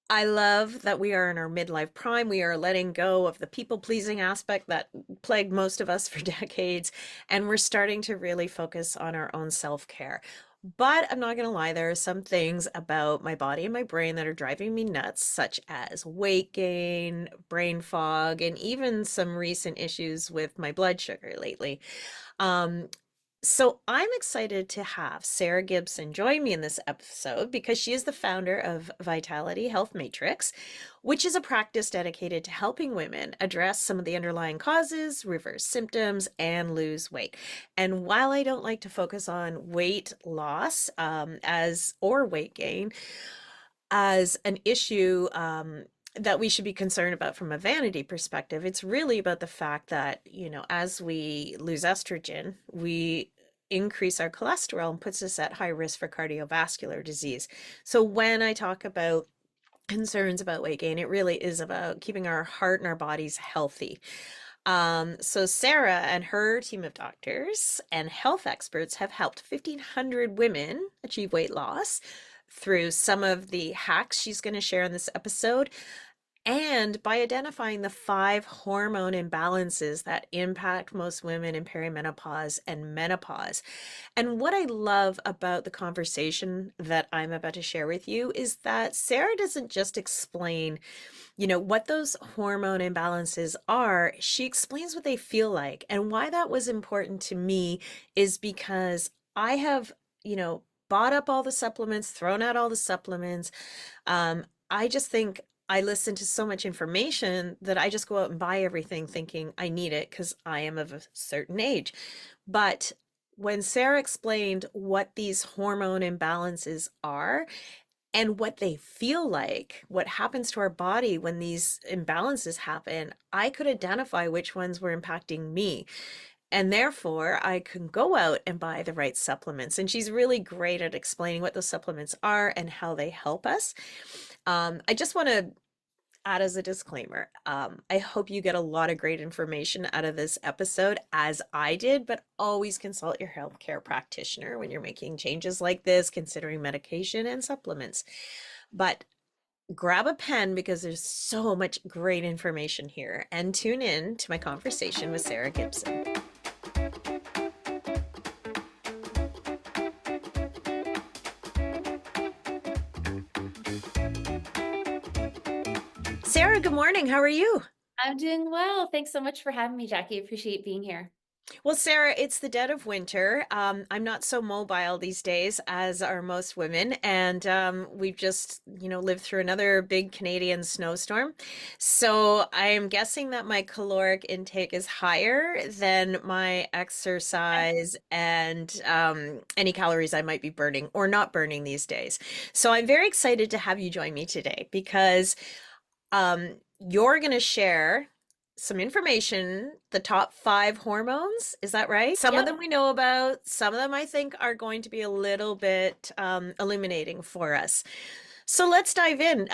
I love that we are in our midlife prime. We are letting go of the people pleasing aspect that plagued most of us for decades, and we're starting to really focus on our own self-care. But I'm not going to lie, there are some things about my body and my brain that are driving me nuts, such as weight gain, brain fog, and even some recent issues with my blood sugar lately. Um, so I'm excited to have Sarah Gibson join me in this episode because she is the founder of Vitality Health Matrix, which is a practice dedicated to helping women address some of the underlying causes, reverse symptoms, and lose weight. And while I don't like to focus on weight loss as or weight gain as an issue that we should be concerned about from a vanity perspective, it's really about the fact that, as we lose estrogen, we increase our cholesterol and puts us at high risk for cardiovascular disease. So when I talk about concerns about weight gain, it really is about keeping our heart and our bodies healthy. So Sarah and her team of doctors and health experts have helped 1,500 women achieve weight loss through some of the hacks she's going to share in this episode, and by identifying the 5 hormone imbalances that impact most women in perimenopause and menopause. And what I love about the conversation that I'm about to share with you is that Sarah doesn't just explain, what those hormone imbalances are. She explains what they feel like. And why that was important to me is because I have, bought up all the supplements, thrown out all the supplements. I just think I listen to so much information that I just go out and buy everything thinking I need it because I am of a certain age. But when Sarah explained what these hormone imbalances are and what they feel like, what happens to our body when these imbalances happen, I could identify which ones were impacting me. And therefore, I can go out and buy the right supplements. And she's really great at explaining what those supplements are and how they help us. I just want to add as a disclaimer, I hope you get a lot of great information out of this episode, as I did, but always consult your healthcare practitioner when you're making changes like this, considering medication and supplements. But grab a pen because there's so much great information here, and tune in to my conversation with Sarah Gibson. Sarah, good morning. How are you? I'm doing well. Thanks so much for having me, Jackie. Appreciate being here. Well, Sarah, it's the dead of winter. I'm not so mobile these days as are most women, and we've just, lived through another big Canadian snowstorm. So I'm guessing that my caloric intake is higher than my exercise and any calories I might be burning or not burning these days. So I'm very excited to have you join me today because you're going to share some information, the top 5 hormones. Is that right? Some of Yep. them we know about, some of them I think are going to be a little bit illuminating for us. So let's dive in.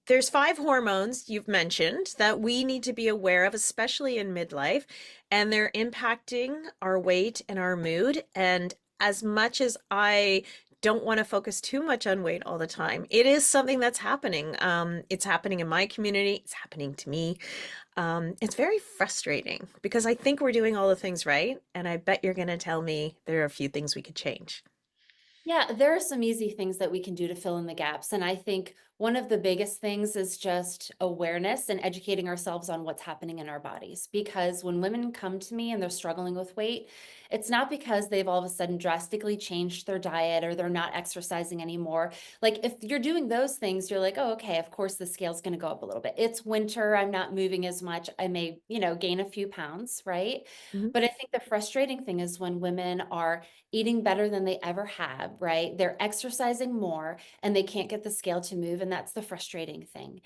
There's 5 hormones you've mentioned that we need to be aware of, especially in midlife, and they're impacting our weight and our mood. And as much as I don't want to focus too much on weight all the time, it is something that's happening. It's happening in my community. It's happening to me. It's very frustrating because I think we're doing all the things right, and I bet you're going to tell me there are a few things we could change. Yeah, there are some easy things that we can do to fill in the gaps. And I think one of the biggest things is just awareness and educating ourselves on what's happening in our bodies. Because when women come to me and they're struggling with weight, it's not because they've all of a sudden drastically changed their diet or they're not exercising anymore. Like if you're doing those things, you're like, oh, okay, of course the scale's going to go up a little bit. It's winter. I'm not moving as much. I may, gain a few pounds, right? Mhm. But I think the frustrating thing is when women are eating better than they ever have, right? They're exercising more and they can't get the scale to move. And that's the frustrating thing.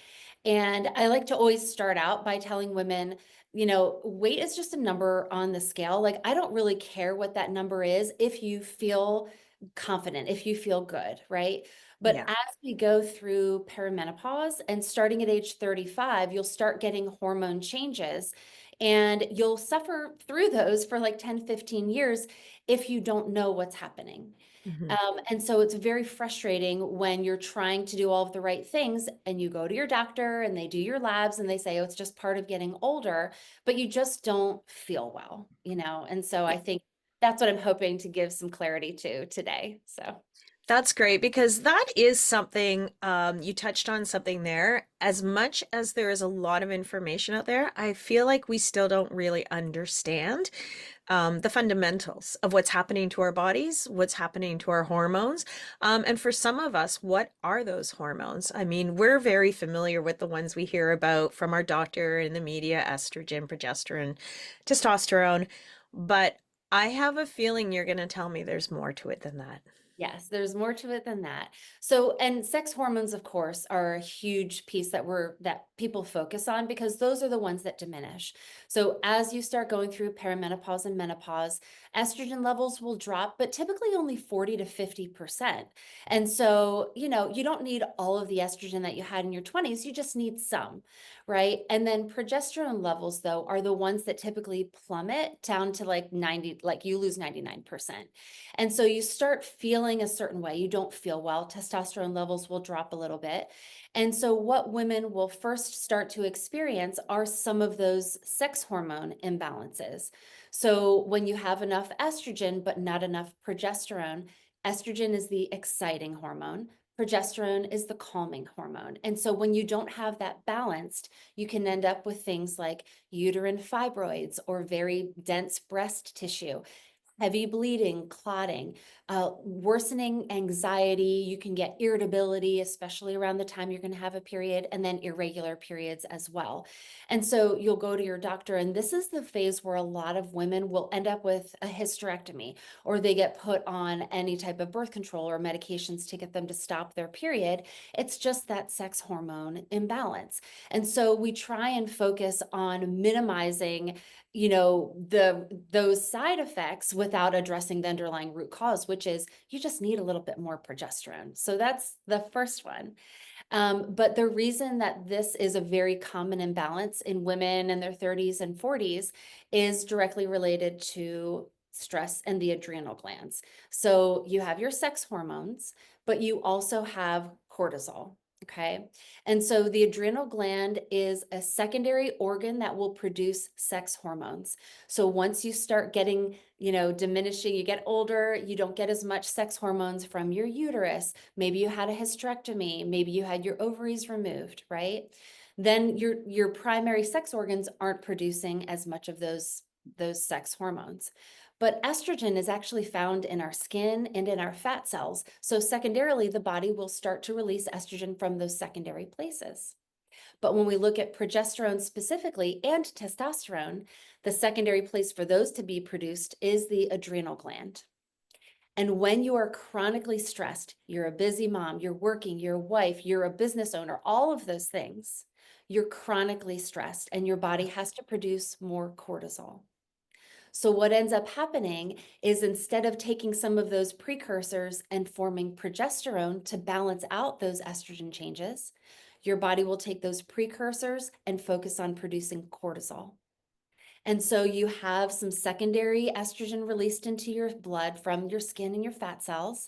And I like to always start out by telling women, weight is just a number on the scale. Like, I don't really care what that number is if you feel confident, if you feel good, right? But Yeah. as we go through perimenopause and starting at age 35, you'll start getting hormone changes and you'll suffer through those for like 10, 15 years if you don't know what's happening. Mhm. And so it's very frustrating when you're trying to do all of the right things and you go to your doctor and they do your labs and they say, oh, it's just part of getting older, but you just don't feel well, you know? And so I think that's what I'm hoping to give some clarity to today. So, That's great because that is something you touched on something there. As much as there is a lot of information out there, I feel like we still don't really understand the fundamentals of what's happening to our bodies, what's happening to our hormones. And for some of us, what are those hormones? I mean, we're very familiar with the ones we hear about from our doctor in the media, estrogen, progesterone, testosterone. But I have a feeling you're going to tell me there's more to it than that. yes, there's more to it than that. So, and sex hormones, of course, are a huge piece that people focus on because those are the ones that diminish. So, as you start going through perimenopause and menopause, estrogen levels will drop, but typically only 40 to 50%. And so, you know, you don't need all of the estrogen that you had in your 20s, you just need some, right? And then progesterone levels, though, are the ones that typically plummet down to like 90, like you lose 99%. And so you start feeling a certain way. You don't feel well. Testosterone levels will drop a little bit. And so, what women will first start to experience are some of those sex hormone imbalances. So, when you have enough estrogen, but not enough progesterone, estrogen is the exciting hormone. Progesterone is the calming hormone. And so, when you don't have that balanced, you can end up with things like uterine fibroids or very dense breast tissue, heavy bleeding, clotting, worsening anxiety. You can get irritability, especially around the time you're going to have a period, and then irregular periods as well. And so you'll go to your doctor, and this is the phase where a lot of women will end up with a hysterectomy, or they get put on any type of birth control or medications to get them to stop their period. It's just that sex hormone imbalance. And so we try and focus on minimizing, you know, those side effects without addressing the underlying root cause, which is you just need a little bit more progesterone. So that's the first one. But the reason that this is a very common imbalance in women in their 30s and 40s is directly related to stress and the adrenal glands. So you have your sex hormones, but you also have cortisol. Okay. And so the adrenal gland is a secondary organ that will produce sex hormones. So once you start getting, you know, diminishing, you get older, you don't get as much sex hormones from your uterus. Maybe you had a hysterectomy, maybe you had your ovaries removed, right? Then your primary sex organs aren't producing as much of those sex hormones. But estrogen is actually found in our skin and in our fat cells. So secondarily, the body will start to release estrogen from those secondary places. But when we look at progesterone specifically and testosterone, the secondary place for those to be produced is the adrenal gland. And when you are chronically stressed, you're a busy mom, you're working, you're a wife, you're a business owner, all of those things, you're chronically stressed and your body has to produce more cortisol. So, what ends up happening is instead of taking some of those precursors and forming progesterone to balance out those estrogen changes, your body will take those precursors and focus on producing cortisol. And so you have some secondary estrogen released into your blood from your skin and your fat cells.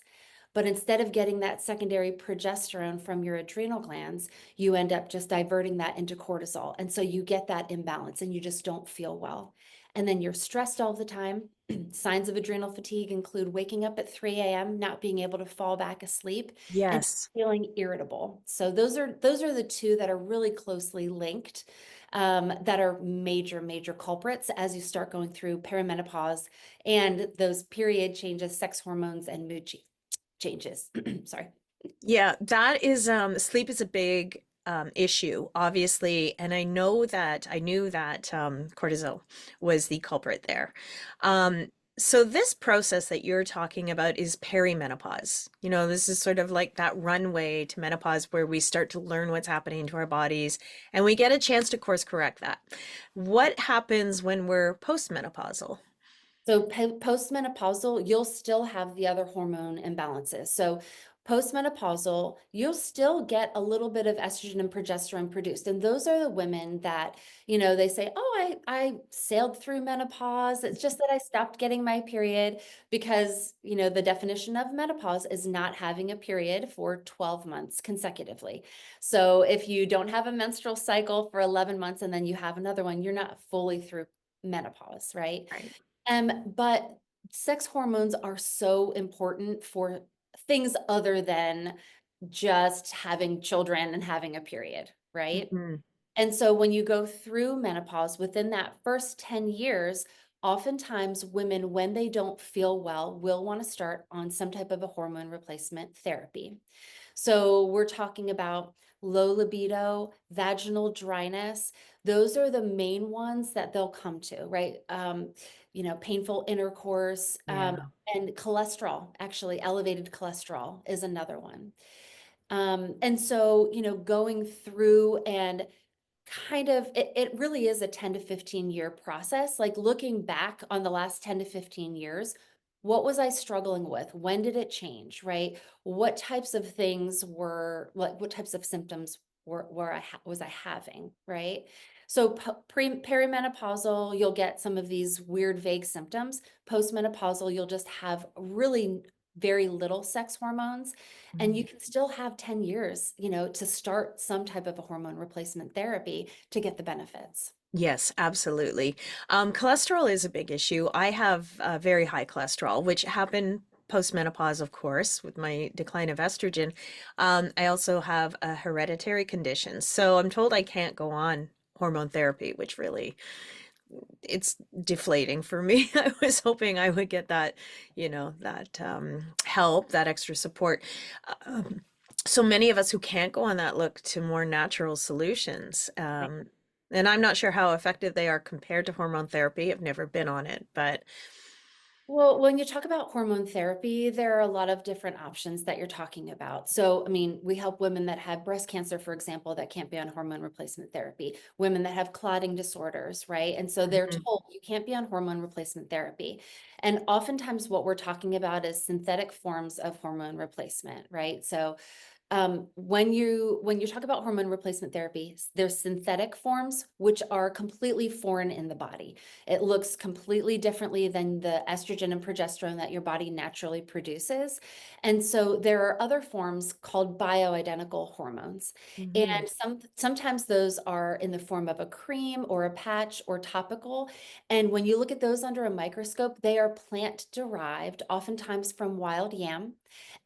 But instead of getting that secondary progesterone from your adrenal glands, you end up just diverting that into cortisol. And so you get that imbalance and you just don't feel well. And then you're stressed all the time. Signs of adrenal fatigue include waking up at 3 a.m., not being able to fall back asleep, and Yes. feeling irritable. So those are the two that are really closely linked, that are major culprits as you start going through perimenopause and those period changes, sex hormones, and mood changes. Sorry. Yeah, that is sleep is a big issue, obviously, and I knew that cortisol was the culprit there. So this process that you're talking about is perimenopause. You know, this is sort of like that runway to menopause where we start to learn what's happening to our bodies and we get a chance to course correct that. What happens when we're postmenopausal? So postmenopausal, you'll still have the other hormone imbalances. So Postmenopausal, you'll still get a little bit of estrogen and progesterone produced. And those are the women that, they say, oh, I sailed through menopause. It's just that I stopped getting my period because, the definition of menopause is not having a period for 12 months consecutively. So if you don't have a menstrual cycle for 11 months and then you have another one, you're not fully through menopause, right? Right. But sex hormones are so important for things other than just having children and having a period, right? Mhm. And so when you go through menopause, within that first 10 years, oftentimes women, when they don't feel well, will want to start on some type of a hormone replacement therapy. So we're talking about low libido, vaginal dryness. Those are the main ones that they'll come to, right? Painful intercourse, Yeah. and cholesterol, actually, elevated cholesterol is another one. And so, going through and kind of, it really is a 10 to 15 year process. Like looking back on the last 10 to 15 years, what was I struggling with? When did it change, right? What types of things were, like, what types of symptoms was I having, right? So perimenopausal, you'll get some of these weird, vague symptoms. Postmenopausal, you'll just have really very little sex hormones, and you Mhm. can still have 10 years, to start some type of a hormone replacement therapy to get the benefits. Yes, absolutely. Cholesterol is a big issue. I have very high cholesterol, which happened postmenopause, of course, with my decline of estrogen. I also have a hereditary condition, so I'm told I can't go on hormone therapy, which really it's deflating for me. I was hoping I would get that, that help, that extra support. Um, so many of us who can't go on that look to more natural solutions. And I'm not sure how effective they are compared to hormone therapy. I've never been on it, but Well, when you talk about hormone therapy, there are a lot of different options that you're talking about. So, I mean, we help women that have breast cancer, for example, that can't be on hormone replacement therapy, women that have clotting disorders, right? And so they're Mhm. told you can't be on hormone replacement therapy. And oftentimes, what we're talking about is synthetic forms of hormone replacement, right? So, when you talk about hormone replacement therapy, there's synthetic forms which are completely foreign in the body. It looks completely differently than the estrogen and progesterone that your body naturally produces. And so there are other forms called bioidentical hormones. Mhm. And sometimes those are in the form of a cream or a patch or topical. And when you look at those under a microscope, they are plant derived, oftentimes from wild yam,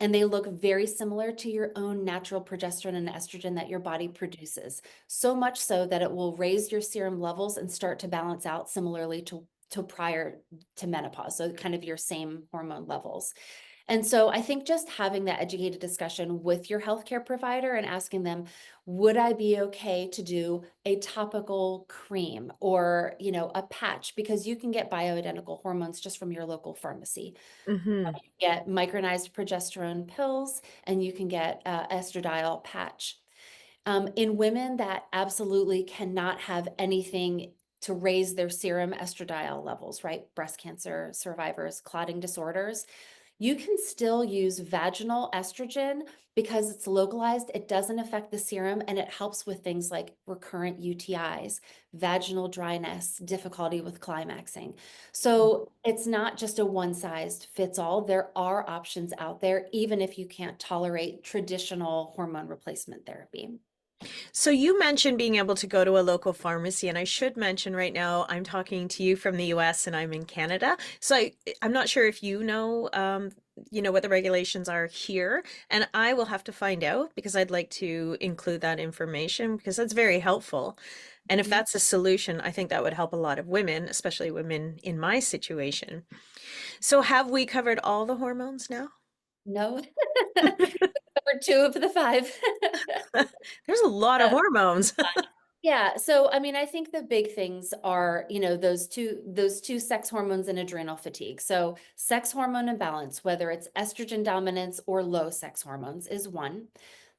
and they look very similar to your own natural progesterone and estrogen that your body produces. So much so that it will raise your serum levels and start to balance out similarly to prior to menopause. So kind of your same hormone levels. And so I think just having that educated discussion with your healthcare provider and asking them, would I be okay to do a topical cream or, a patch? Because you can get bioidentical hormones just from your local pharmacy. Mhm. Get micronized progesterone pills, and you can get estradiol patch. In women that absolutely cannot have anything to raise their serum estradiol levels, right? Breast cancer survivors, clotting disorders, you can still use vaginal estrogen because it's localized, it doesn't affect the serum, and it helps with things like recurrent UTIs, vaginal dryness, difficulty with climaxing. So it's not just a one size fits all. There are options out there, even if you can't tolerate traditional hormone replacement therapy. So you mentioned being able to go to a local pharmacy, and I should mention right now I'm talking to you from the US and I'm in Canada. So I'm not sure if what the regulations are here, and I will have to find out because I'd like to include that information because that's very helpful. And if Mhm. that's a solution, I think that would help a lot of women, especially women in my situation. So have we covered all the hormones now? No, covered two of the five. There's a lot of hormones. Yeah, so I mean, I think the big things are, those two sex hormones and adrenal fatigue. So sex hormone imbalance, whether it's estrogen dominance or low sex hormones, is one.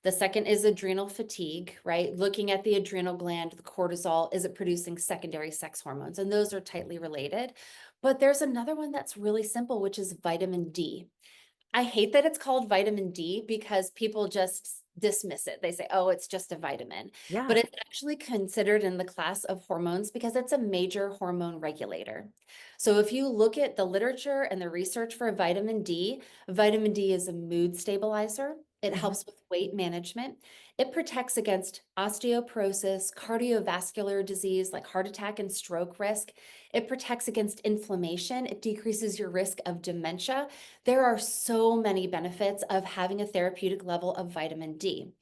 The second is adrenal fatigue, right? Looking at the adrenal gland, the cortisol, is it producing secondary sex hormones? And those are tightly related. But there's another one that's really simple, which is vitamin D. I hate that it's called vitamin D because people just dismiss it. They say, oh, it's just a vitamin. But Yeah. it's actually considered in the class of hormones because it's a major hormone regulator. So if you look at the literature and the research for vitamin D is a mood stabilizer. It Mhm. helps with weight management. It protects against osteoporosis, cardiovascular disease like heart attack and stroke risk. It protects against inflammation. It decreases your risk of dementia. There are so many benefits of having a therapeutic level of vitamin D.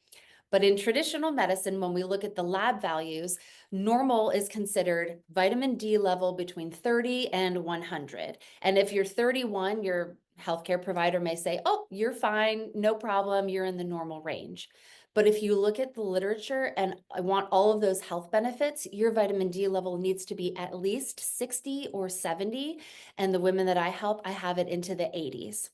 But in traditional medicine, when we look at the lab values, normal is considered vitamin D level between 30 and 100. And if you're 31, your healthcare provider may say, oh, you're fine, no problem, you're in the normal range. But if you look at the literature and I want all of those health benefits, your vitamin D level needs to be at least 60 or 70. And the women that I help, I have it into the 80s.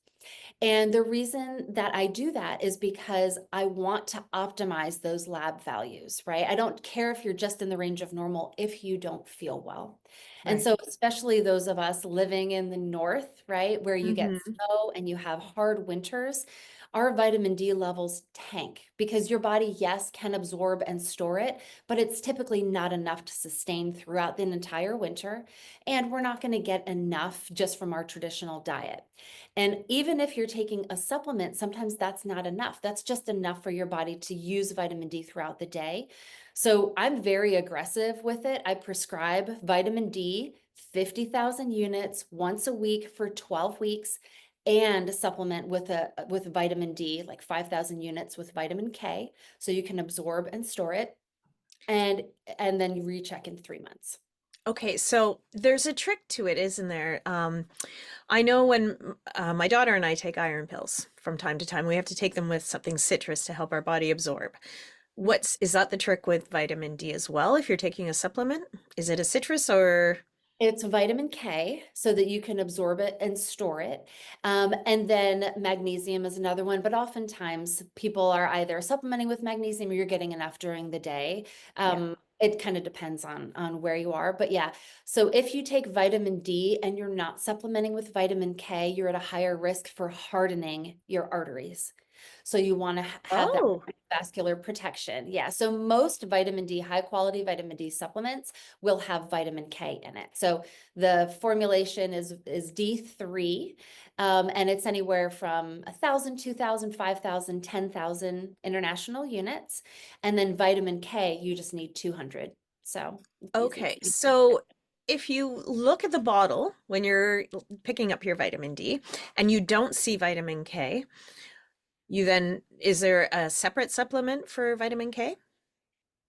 And the reason that I do that is because I want to optimize those lab values, right? I don't care if you're just in the range of normal if you don't feel well. And Right. so, especially those of us living in the north, right, where you get Mhm. snow and you have hard winters, our vitamin D levels tank because your body, yes, can absorb and store it, but it's typically not enough to sustain throughout the entire winter. And we're not going to get enough just from our traditional diet. And even if you're taking a supplement, sometimes that's not enough. That's just enough for your body to use vitamin D throughout the day. So I'm very aggressive with it. I prescribe vitamin D, 50,000 units once a week for 12 weeks and supplement with vitamin D like 5,000 units with vitamin K so you can absorb and store it and and then you recheck in 3 months. Okay, so there's a trick to it, isn't there? I know when my daughter and I take iron pills from time to time, we have to take them with something citrus to help our body absorb. Is that the trick with vitamin D as well? If you're taking a supplement, is it a citrus or? It's vitamin K so that you can absorb it and store it. And then magnesium is another one, but oftentimes people are either supplementing with magnesium or you're getting enough during the day. Yeah. It kind of depends on where you are. But yeah, so if you take vitamin D and you're not supplementing with vitamin K, you're at a higher risk for hardening your arteries. So you want to have that Oh, vascular protection. Yeah. So most vitamin D, high quality vitamin D supplements will have vitamin K in it. So the formulation is D3, and it's anywhere from 1,000, 2,000, 5,000, 10,000 international units. And then vitamin K, you just need 200. So it's easy. okay. So if you look at the bottle when you're picking up your vitamin D and you don't see vitamin K, is there a separate supplement for vitamin K?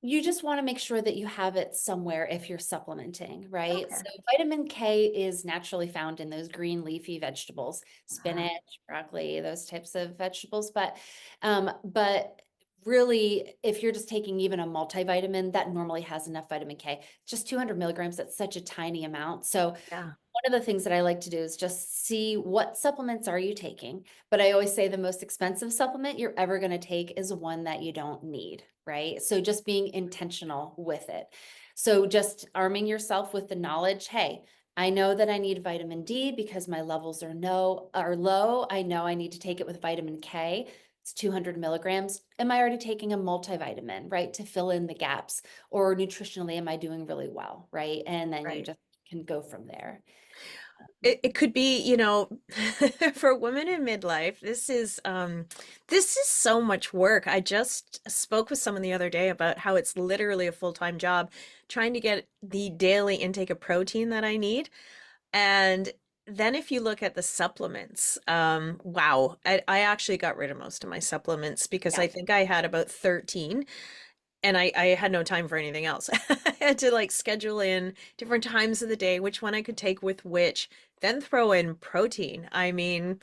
You just want to make sure that you have it somewhere if you're supplementing, right? So Okay. vitamin K is naturally found in those green leafy vegetables, Ah, spinach, broccoli, those types of vegetables. But really, if you're just taking even a multivitamin, that normally has enough vitamin K. Just 200 milligrams, that's such a tiny amount. So yeah. one of the things that I like to do is just see what supplements are you taking. But I always say the most expensive supplement you're ever going to take is one that you don't need, right? So just being intentional with it. So just arming yourself with the knowledge, hey, I know that I need vitamin D because my levels are low. I know I need to take it with vitamin K. It's 200 milligrams. Am I already taking a multivitamin, right, to fill in the gaps? Or nutritionally, am I doing really well, right? And then you Right. just can go from there. It could be, for women in midlife, this is so much work. I just spoke with someone the other day about how it's literally a full-time job trying to get the daily intake of protein that I need. And then if you look at the supplements, wow, I actually got rid of most of my supplements because Yeah. I think I had about 13 and I had no time for anything else. I had to like schedule in different times of the day, which one I could take with which, then throw in protein. I mean,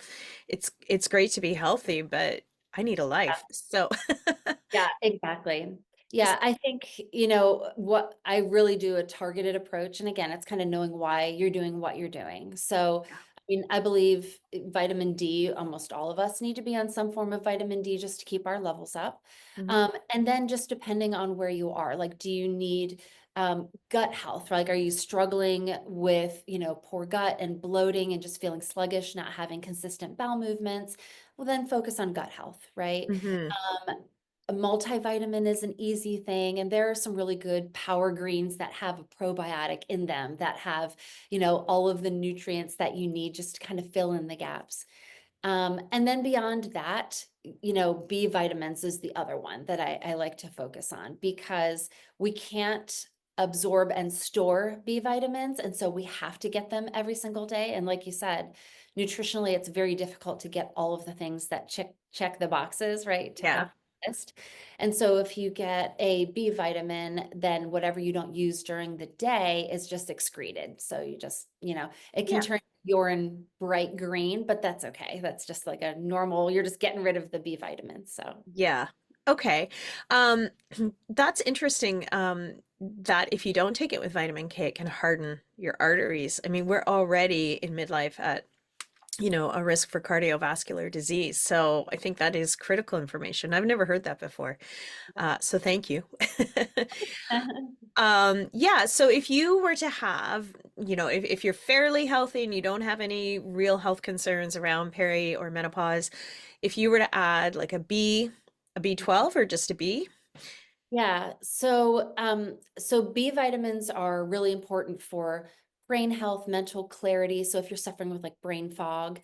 it's great to be healthy, but I need a life. So, Yeah, exactly. Yeah, I think, what I really do a targeted approach. And again, it's kind of knowing why you're doing what you're doing. So mean, I believe vitamin D, almost all of us need to be on some form of vitamin D just to keep our levels up. Mhm. And then just depending on where you are, like, do you need gut health? Like, are you struggling with, poor gut and bloating and just feeling sluggish, not having consistent bowel movements? Well, then focus on gut health, right? Mhm. A multivitamin is an easy thing, and there are some really good power greens that have a probiotic in them that have, all of the nutrients that you need just to kind of fill in the gaps. And then beyond that, B vitamins is the other one that I like to focus on because we can't absorb and store B vitamins. And so we have to get them every single day. And like you said, nutritionally, it's very difficult to get all of the things that check the boxes, right? Tick Yeah. off the list. And so if you get a B vitamin, then whatever you don't use during the day is just excreted. So you just, it can Yeah. turn urine bright green, but that's okay. That's just like a normal, you're just getting rid of the B vitamins. So, Yeah. Okay. Um, that's interesting. That if you don't take it with vitamin K, it can harden your arteries. I mean, we're already in midlife at, a risk for cardiovascular disease. So I think that is critical information. I've never heard that before. So thank you. Yeah, so if you were to have, if you're fairly healthy and you don't have any real health concerns around peri or menopause, if you were to add like a B12 or just a B? yeah. So B vitamins are really important for brain health, mental clarity. So if you're suffering with like brain fog,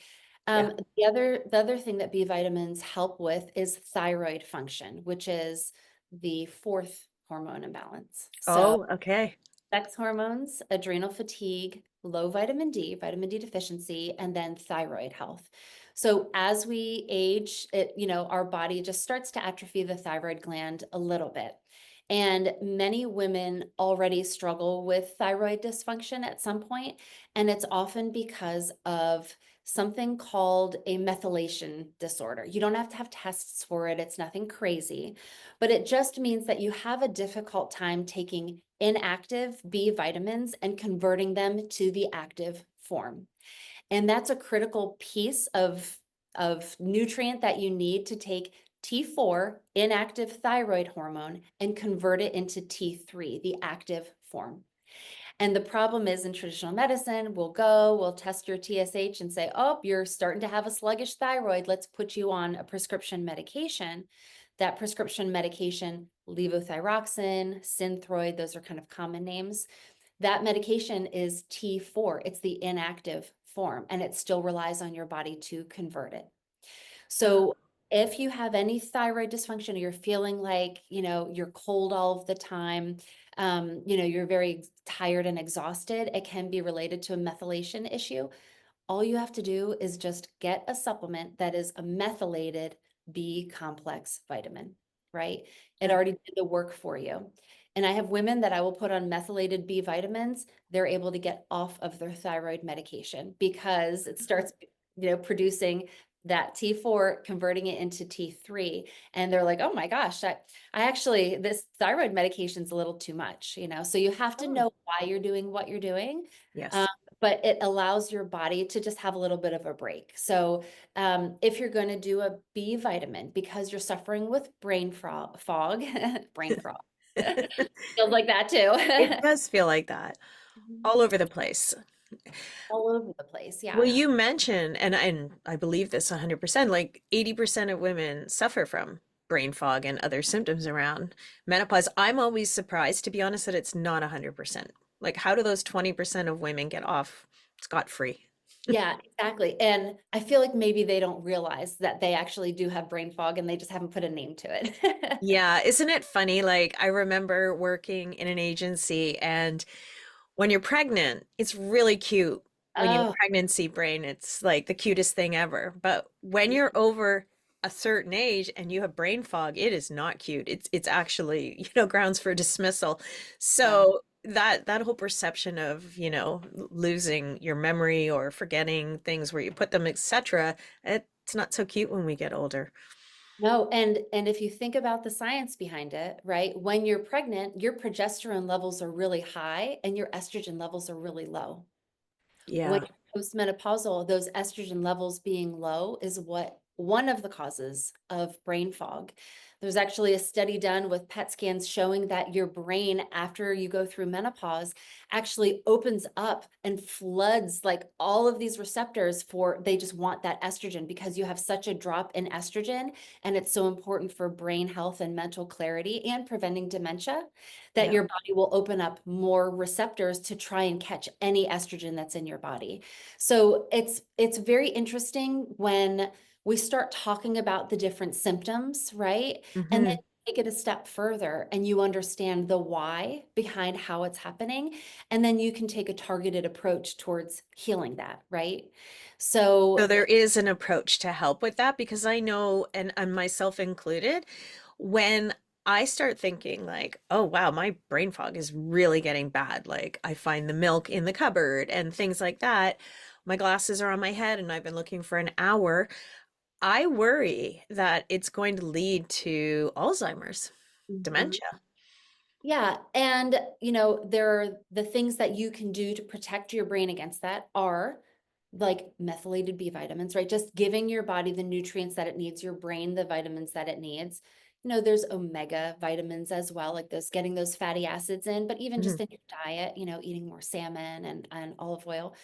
Yeah. the other thing that B vitamins help with is thyroid function, which is the fourth hormone imbalance. So Oh, okay. sex hormones, adrenal fatigue, low vitamin D deficiency, and then thyroid health. So as we age, our body just starts to atrophy the thyroid gland a little bit. And many women already struggle with thyroid dysfunction at some point, and it's often because of something called a methylation disorder. You don't have to have tests for it, it's nothing crazy, but it just means that you have a difficult time taking inactive B vitamins and converting them to the active form. And that's a critical piece of nutrient that you need to take T4, inactive thyroid hormone, and convert it into T3, the active form. And the problem is in traditional medicine, we'll test your TSH and say, oh, you're starting to have a sluggish thyroid. Let's put you on a prescription medication. That prescription medication, levothyroxine, Synthroid, those are kind of common names. That medication is T4. It's the inactive form, and it still relies on your body to convert it. Uh, So if you have any thyroid dysfunction or you're feeling like, you're cold all of the time, you're very tired and exhausted, it can be related to a methylation issue. All you have to do is just get a supplement that is a methylated B complex vitamin, right? It already did the work for you. And I have women that I will put on methylated B vitamins. They're able to get off of their thyroid medication because it starts, producing that T4, converting it into T3. And they're like, oh my gosh, I actually, this thyroid medication's a little too much, So you have to oh, know why you're doing what you're doing. Um, yes. but it allows your body to just have a little bit of a break. So if you're going to do a B vitamin because you're suffering with fog, brain fog, feels like that It too. does feel like that all over the place. All over the place. Well, Yeah. you mentioned, and I believe this 100%, like 80% of women suffer from brain fog and other symptoms around menopause. I'm always surprised, to be honest, that it's not 100%. Like, how do those 20% of women get off scot-free? Yeah, exactly. And I feel like maybe they don't realize that they actually do have brain fog and they just haven't put a name to it. Yeah, isn't it funny? Like, I remember working in an agency, and when you're pregnant, it's really cute. When you have Oh, pregnancy brain, it's like the cutest thing ever. But when you're over a certain age and you have brain fog, it is not cute. It's actually, grounds for dismissal. yeah. So that whole perception of, losing your memory or forgetting things where you put them, etc., it's not so cute when we get older. No, and if you think about the science behind it, right? When you're pregnant, your progesterone levels are really high and your estrogen levels are really low. When Yeah. postmenopausal, those estrogen levels being low is what one of the causes of brain fog. There's actually a study done with PET scans showing that your brain, after you go through menopause, actually opens up and floods like all of these receptors for, they just want that estrogen because you have such a drop in estrogen. And it's so important for brain health and mental clarity and preventing dementia that Yeah. your body will open up more receptors to try and catch any estrogen that's in your body. So it's very interesting when we start talking about the different symptoms, right? And then Hmm. take it a step further and you understand the why behind how it's happening. And then you can take a targeted approach towards healing that, right? So So there is an approach to help with that because I know, and myself included, when I start thinking like, oh wow, my brain fog is really getting bad. Like I find the milk in the cupboard and things like that. My glasses are on my head and I've been looking for an hour. I worry that it's going to lead to Alzheimer's, Mhm. dementia. Yeah, and there are the things that you can do to protect your brain against that are like methylated B vitamins, right? Just giving your body the nutrients that it needs, your brain the vitamins that it needs. There's omega vitamins as well, like those getting those fatty acids in, but even Mhm. just in your diet, eating more salmon and olive oil.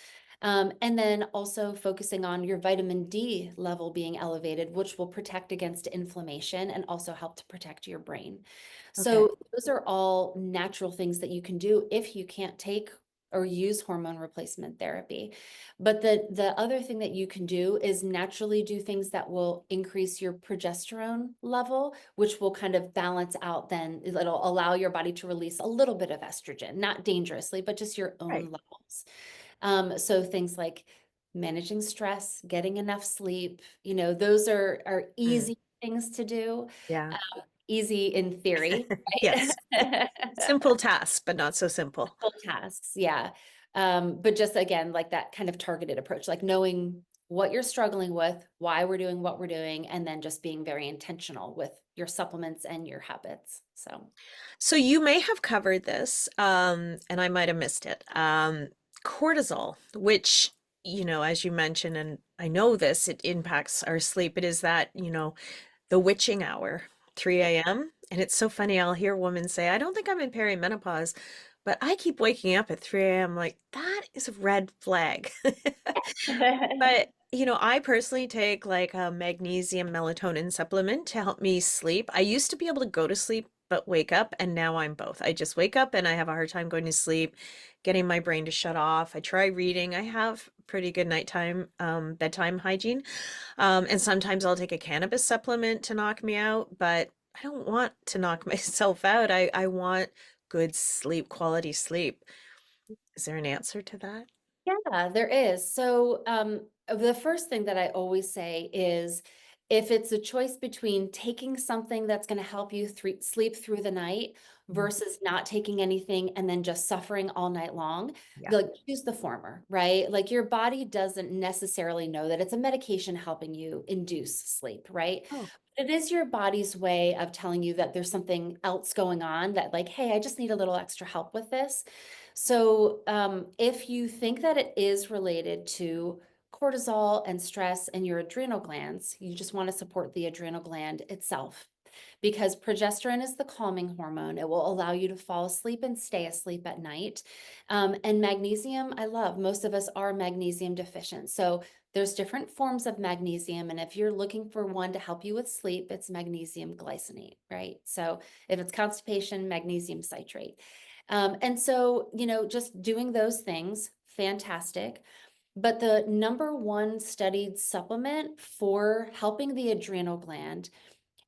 And then also focusing on your vitamin D level being elevated, which will protect against inflammation and also help to protect your brain. Okay. So those are all natural things that you can do if you can't take or use hormone replacement therapy. But the other thing that you can do is naturally do things that will increase your progesterone level, which will kind of balance out, then it'll allow your body to release a little bit of estrogen, not dangerously, but just your own Right. levels. So things like managing stress, getting enough sleep, those are Mm. easy things to do. Yeah. Easy in theory, Yes. right? Simple tasks, but not so simple. Full tasks, yeah. But just again, like that kind of targeted approach, like knowing what you're struggling with, why we're doing what we're doing, and then just being very intentional with your supplements and your habits. So, So you may have covered this, and I might have missed it. Cortisol, which, as you mentioned, and I know this, it impacts our sleep. It is that, the witching hour, yeah. 3 a.m. And it's so funny, I'll hear women say, I don't think I'm in perimenopause, but I keep waking up at 3 a.m. Like, that is a red flag. But, I personally take like a magnesium melatonin supplement to help me sleep. I used to be able to go to sleep but wake up, and now I'm both. I just wake up and I have a hard time going to sleep, getting my brain to shut off. I try reading. I have pretty good nighttime bedtime hygiene. And sometimes I'll take a cannabis supplement to knock me out, but I don't want to knock myself out. I want good sleep, quality sleep. Is there an answer to that? Yeah, there is. So, the first thing that I always say is if it's a choice between taking something that's going to help you sleep through the night Mhm. versus not taking anything and then just suffering all night long, Yeah. like choose the former, right? Like your body doesn't necessarily know that it's a medication helping you induce sleep, right? Oh. It is your body's way of telling you that there's something else going on that, like, hey, I just need a little extra help with this. So, if you think that it is related to cortisol and stress and your adrenal glands, you just want to support the adrenal gland itself because progesterone is the calming hormone. It will allow you to fall asleep and stay asleep at night. And magnesium, I love. Most of us are magnesium deficient. So, there's different forms of magnesium. And if you're looking for one to help you with sleep, it's magnesium glycinate, right? So, if it's constipation, magnesium citrate. And so, just doing those things, fantastic. But the number one studied supplement for helping the adrenal gland,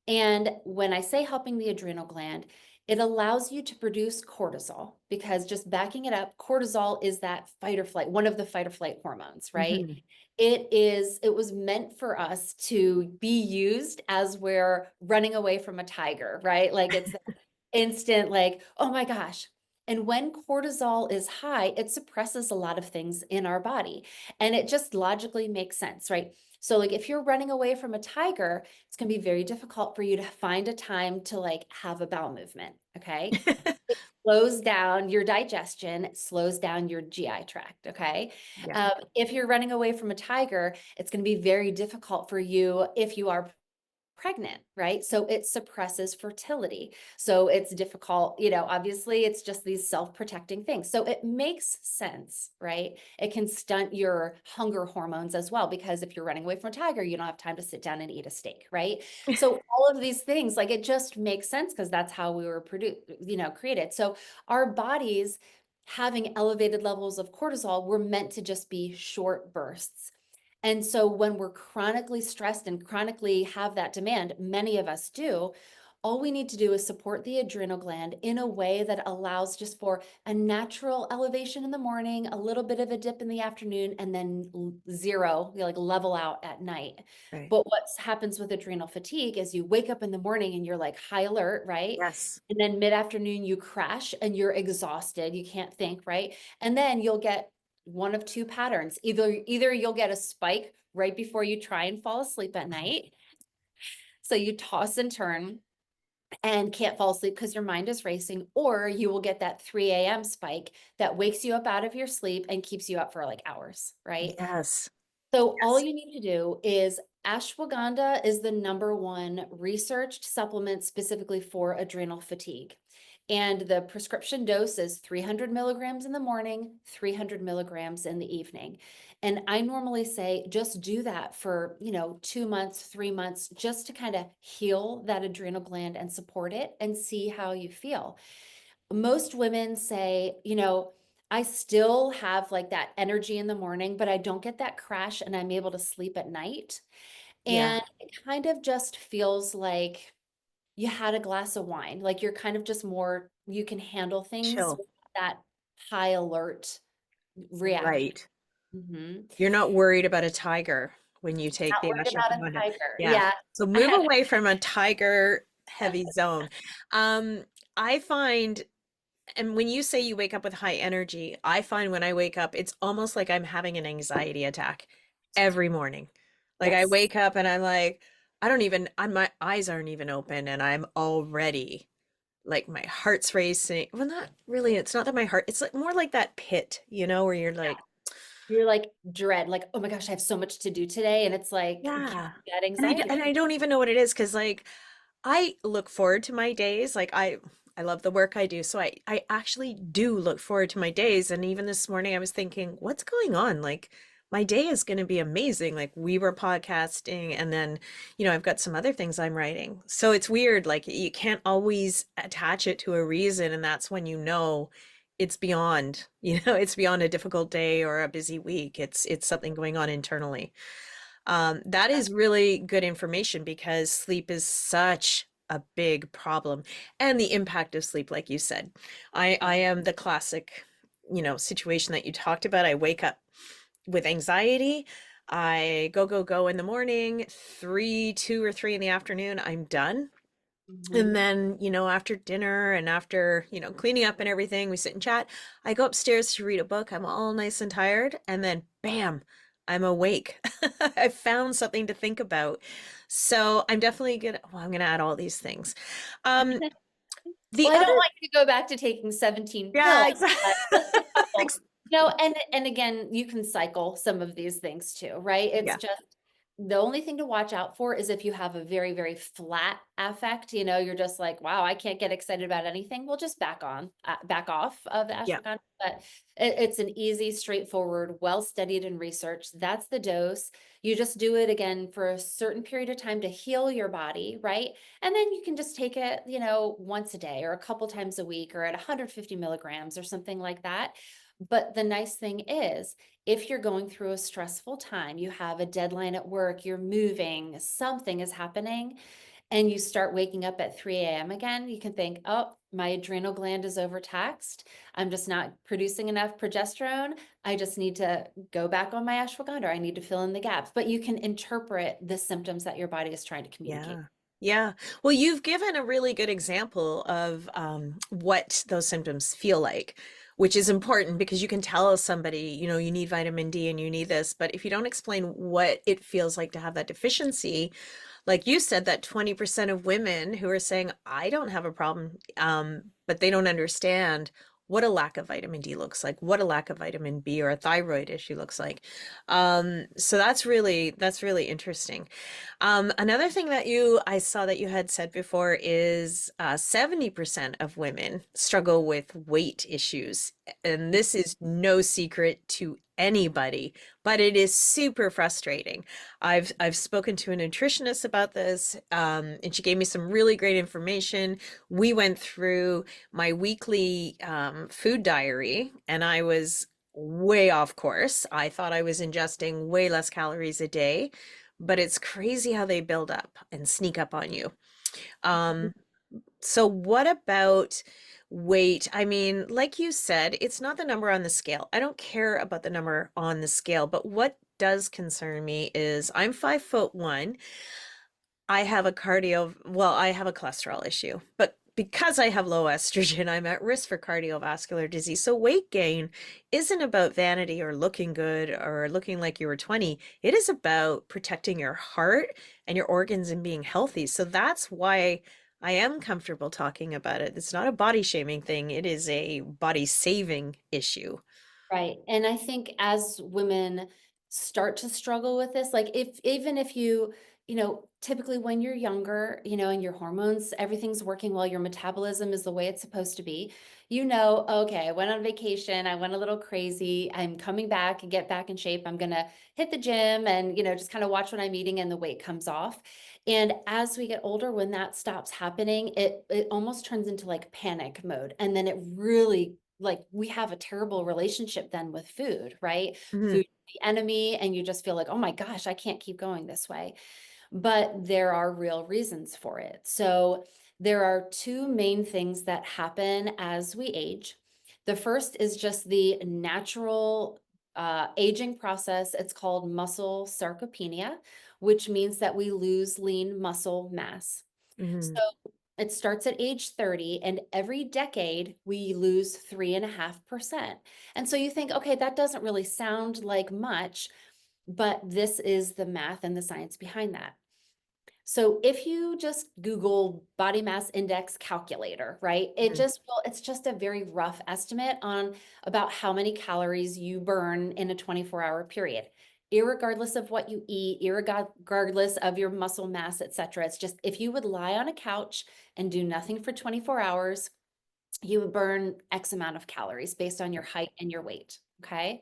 and when I say helping the adrenal gland, it allows you to produce cortisol because just backing it up, cortisol is that fight or flight, one of the fight or flight hormones, right? Mhm. It was meant for us to be used as we're running away from a tiger, right? Like it's instant, like, oh my gosh. And when cortisol is high, it suppresses a lot of things in our body. And it just logically makes sense, right? So, like, if you're running away from a tiger, it's going to be very difficult for you to find a time to like have a bowel movement. Okay. slows down your digestion, it slows down your GI tract. Okay. Yeah. If you're running away from a tiger, it's going to be very difficult for you if you are pregnant, right? So it suppresses fertility. So it's difficult, obviously it's just these self-protecting things. So it makes sense, right? It can stunt your hunger hormones as well, because if you're running away from a tiger, you don't have time to sit down and eat a steak, right? So all of these things, like it just makes sense because that's how we were produced, created. So our bodies having elevated levels of cortisol were meant to just be short bursts. And so when we're chronically stressed and chronically have that demand, many of us do, all we need to do is support the adrenal gland in a way that allows just for a natural elevation in the morning, a little bit of a dip in the afternoon, and then zero, like level out at night. Right. But what happens with adrenal fatigue is you wake up in the morning and you're like high alert, right? Yes. And then mid-afternoon you crash and you're exhausted, you can't think, right? And then you'll get one of two patterns. Either you'll get a spike right before you try and fall asleep at night. So you toss and turn and can't fall asleep because your mind is racing, or you will get that 3 a.m. spike that wakes you up out of your sleep and keeps you up for like hours, right? Yes. So all Yes. you need to do is ashwagandha is the number one researched supplement specifically for adrenal fatigue. And the prescription dose is 300 milligrams in the morning, 300 milligrams in the evening. And I normally say just do that for, 2 months, 3 months, just to kind of heal that adrenal gland and support it and see how you feel. Most women say, I still have like that energy in the morning, but I don't get that crash and I'm able to sleep at night. Yeah. And it kind of just feels like you had a glass of wine, like you're kind of just more, you can handle things Chill. with that high alert reaction. Right. Mhm. You're not worried about a tiger when you take Not the worried about a ashwagandha. tiger. Yeah. Yeah. So I move had, away from a tiger heavy zone. I find, and when you say you wake up with high energy, I find when I wake up, it's almost like I'm having an anxiety attack every morning. Like I yes. wake up and I'm like, my eyes aren't even open and I'm already like my heart's racing. Well, not really. It's not that my heart, it's like more like that pit, where you're like, You're like dread, like, oh my gosh, I have so much to do today. And it's like yeah. that And anxiety. I don't even know what it is because like I look forward to my days. Like I love the work I do. So I actually do look forward to my days. And even this morning I was thinking, what's going on? Like my day is going to be amazing. Like we were podcasting and then, I've got some other things I'm writing. So it's weird. Like you can't always attach it to a reason. And that's when it's beyond, it's beyond a difficult day or a busy week. It's something going on internally. That is really good information because sleep is such a big problem and the impact of sleep, like you said. I am the classic, situation that you talked about. I wake up with anxiety. I go in the morning, 2 or 3 in the afternoon, I'm done. And Mhm. then, after dinner and after, cleaning up and everything, we sit and chat. I go upstairs to read a book. I'm all nice and tired. And then, bam, I'm awake. I found something to think about. So I'm definitely I'm gonna add all these things. Um, the Well, I other, don't want you to go back to taking 17 pills, yeah, but just a couple. exactly. No, and again, you can cycle some of these things too, right? It's Yeah, just the only thing to watch out for is if you have a very, very flat affect, you're just like, wow, I can't get excited about anything. We'll just back off of the yeah, ashwagandha. But it's an easy, straightforward, well studied and researched. That's the dose. You just do it again for a certain period of time to heal your body, right? And then you can just take it, once a day or a couple times a week or at 150 milligrams or something like that. But the nice thing is, if you're going through a stressful time, you have a deadline at work, you're moving, something is happening, and you start waking up at 3 a.m. again, you can think, oh, my adrenal gland is overtaxed. I'm just not producing enough progesterone. I just need to go back on my ashwagandha. Or I need to fill in the gaps. But you can interpret the symptoms that your body is trying to communicate. yeah. Yeah. Well, you've given a really good example of what those symptoms feel like, which is important because you can tell somebody, you need vitamin D and you need this, but if you don't explain what it feels like to have that deficiency, like you said, that 20% of women who are saying, I don't have a problem, but they don't understand what a lack of vitamin D looks like, what a lack of vitamin B or a thyroid issue looks like. So that's really interesting. Another thing that I saw that you had said before is 70% of women struggle with weight issues. And this is no secret to anybody, but it is super frustrating. I've spoken to a nutritionist about this, and she gave me some really great information. We went through my weekly food diary, and I was way off course. I thought I was ingesting way less calories a day, but it's crazy how they build up and sneak up on you. Um, so what about weight? I mean, like you said, it's not the number on the scale. I don't care about the number on the scale, but what does concern me is I'm 5'1". I have a cholesterol issue, but because I have low estrogen, I'm at risk for cardiovascular disease. So weight gain isn't about vanity or looking good or looking like you were 20. It is about protecting your heart and your organs and being healthy. So that's why I am comfortable talking about it. It's not a body shaming thing. It is a body saving issue. Right. And I think as women start to struggle with this, like if even if typically when you're younger, and your hormones, everything's working well, your metabolism is the way it's supposed to be, okay, I went on vacation, I went a little crazy, I'm coming back and get back in shape. I'm gonna hit the gym and just kind of watch what I'm eating and the weight comes off. And as we get older, when that stops happening, it almost turns into like panic mode. And then it really like we have a terrible relationship then with food, right? Mhm. Food is the enemy, and you just feel like, oh my gosh, I can't keep going this way. But there are real reasons for it. So there are two main things that happen as we age. The first is just the natural aging process. It's called muscle sarcopenia, which means that we lose lean muscle mass. Mhm. So it starts at age 30, and every decade we lose 3.5%. And so you think, okay, that doesn't really sound like much, but this is the math and the science behind that. So if you just Google body mass index calculator, right? Mhm. It's just a very rough estimate on about how many calories you burn in a 24-hour period. Irregardless of what you eat, irregardless of your muscle mass, etc. It's just if you would lie on a couch and do nothing for 24 hours, you would burn X amount of calories based on your height and your weight. Okay.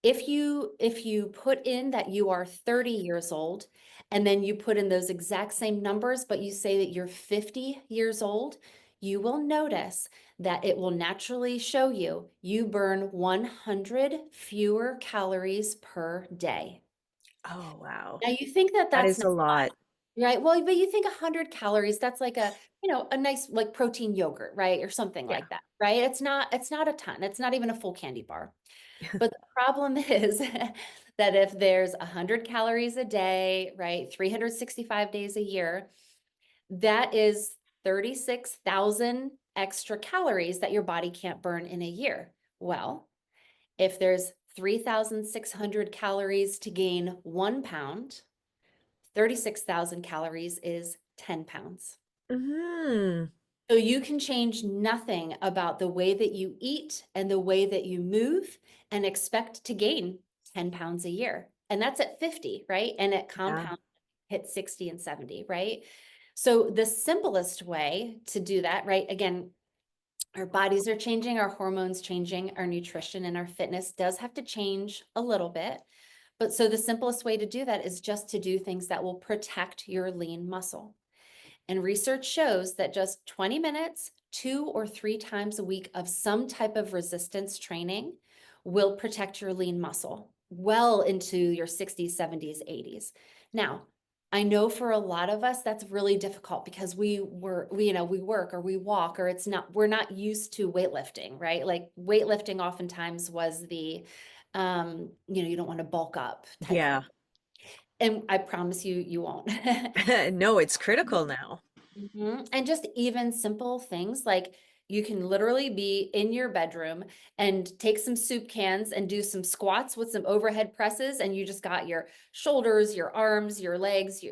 If you put in that you are 30 years old and then you put in those exact same numbers, but you say that you're 50 years old, you will notice that it will naturally show you burn 100 fewer calories per day. Oh, wow. Now you think that That that's is not a lot. right. Well, but you think 100 calories, that's like a nice like protein yogurt, right? Or something Yeah. like that, right? It's not a ton. It's not even a full candy bar. But the problem is that if there's 100 calories a day, right, 365 days a year, that is 36,000 extra calories that your body can't burn in a year. Well, if there's 3,600 calories to gain 1 pound, 36,000 calories is 10 pounds. Mhm. So you can change nothing about the way that you eat and the way that you move and expect to gain 10 pounds a year. And that's at 50, right? And at Yeah. compound hit 60 and 70, right? So the simplest way to do that, right? Again, our bodies are changing, our hormones changing, our nutrition and our fitness does have to change a little bit. But so the simplest way to do that is just to do things that will protect your lean muscle. And research shows that just 20 minutes, 2 or 3 times a week of some type of resistance training will protect your lean muscle well into your 60s, 70s, 80s. Now, I know for a lot of us that's really difficult because we work or we walk or we're not used to weightlifting, right? Like weightlifting oftentimes was you don't want to bulk up type of, Yeah. and I promise you, you won't. No, it's critical now. And just even simple things like you can literally be in your bedroom and take some soup cans and do some squats with some overhead presses, and you just got your shoulders, your arms, your legs,